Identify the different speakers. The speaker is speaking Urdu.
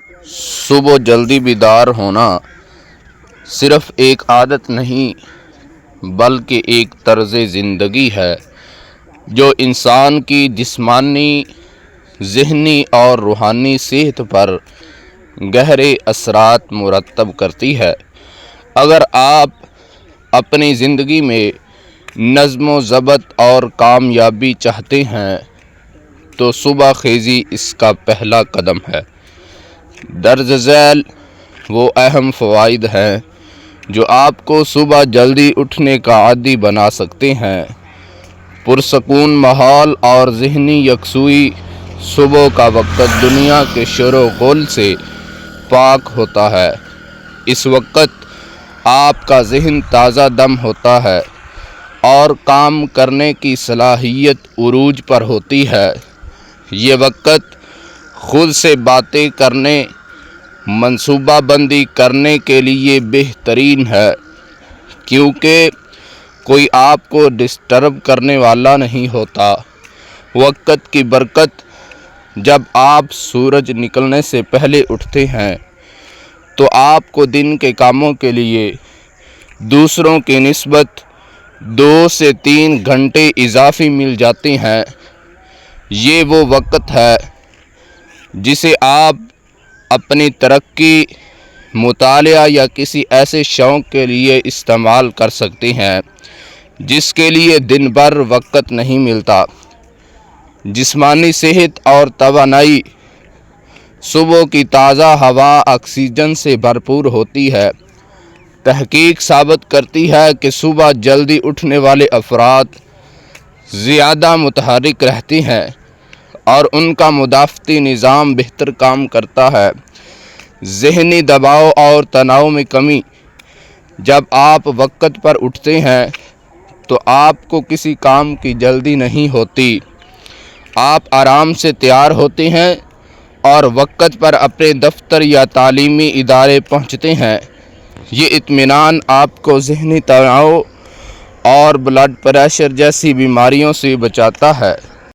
Speaker 1: صبح جلدی بیدار ہونا صرف ایک عادت نہیں بلکہ ایک طرز زندگی ہے جو انسان کی جسمانی، ذہنی اور روحانی صحت پر گہرے اثرات مرتب کرتی ہے۔ اگر آپ اپنی زندگی میں نظم و ضبط اور کامیابی چاہتے ہیں تو صبح خیزی اس کا پہلا قدم ہے۔ درج ذیل وہ اہم فوائد ہیں جو آپ کو صبح جلدی اٹھنے کا عادی بنا سکتے ہیں۔ پرسکون ماحول اور ذہنی یکسوئی۔ صبح کا وقت دنیا کے شور و غل سے پاک ہوتا ہے۔ اس وقت آپ کا ذہن تازہ دم ہوتا ہے اور کام کرنے کی صلاحیت عروج پر ہوتی ہے۔ یہ وقت خود سے باتیں کرنے، منصوبہ بندی کرنے کے لیے بہترین ہے، کیونکہ کوئی آپ کو ڈسٹرب کرنے والا نہیں ہوتا۔ وقت کی برکت۔ جب آپ سورج نکلنے سے پہلے اٹھتے ہیں تو آپ کو دن کے کاموں کے لیے دوسروں کی نسبت 2 سے 3 گھنٹے اضافی مل جاتے ہیں۔ یہ وہ وقت ہے جسے آپ اپنی ترقی، مطالعہ یا کسی ایسے شوق کے لیے استعمال کر سکتے ہیں جس کے لیے دن بھر وقت نہیں ملتا۔ جسمانی صحت اور توانائی۔ صبح کی تازہ ہوا آکسیجن سے بھرپور ہوتی ہے۔ تحقیق ثابت کرتی ہے کہ صبح جلدی اٹھنے والے افراد زیادہ متحرک رہتے ہیں اور ان کا مدافعتی نظام بہتر کام کرتا ہے۔ ذہنی دباؤ اور تناؤ میں کمی۔ جب آپ وقت پر اٹھتے ہیں تو آپ کو کسی کام کی جلدی نہیں ہوتی۔ آپ آرام سے تیار ہوتے ہیں اور وقت پر اپنے دفتر یا تعلیمی ادارے پہنچتے ہیں۔ یہ اطمینان آپ کو ذہنی تناؤ اور بلڈ پریشر جیسی بیماریوں سے بچاتا ہے۔